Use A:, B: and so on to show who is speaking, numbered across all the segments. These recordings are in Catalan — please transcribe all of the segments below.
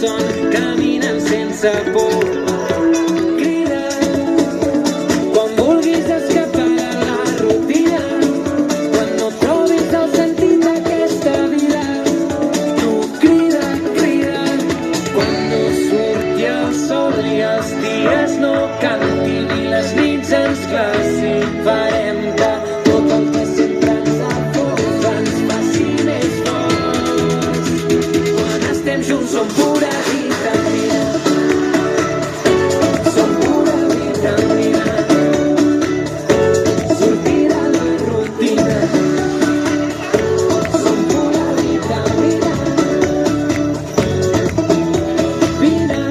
A: malson, caminant sense por. Crida quan vulguis escapar de la rutina, quan no trobis el sentit d'aquesta vida. Tu crida, crida, quan no surti el sol i els dies no cantin i les nits ens classin. Farem que tot el que sempre ens afosa ens faci més forts. Quan estem junts som pura vitamina, som pura vitamina. Sortir de la rutina, som pura vitamina. Vine,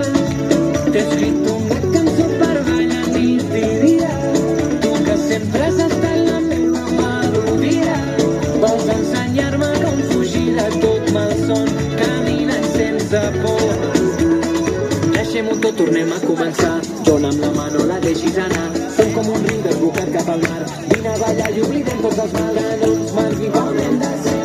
A: t'he escrit una cançó per ballar nit i dia, tu que sempre has estat la meva melodia. Vols ensenyar-me com fugir de tot malson, caminant sense por. Deixem-ho tot, tornem a començar. Dona'm la mà, no la deixis anar. Som com un riu desbocat cap al mar. Vine a ballar i oblidem tots els mals. En uns mals igualment de ser.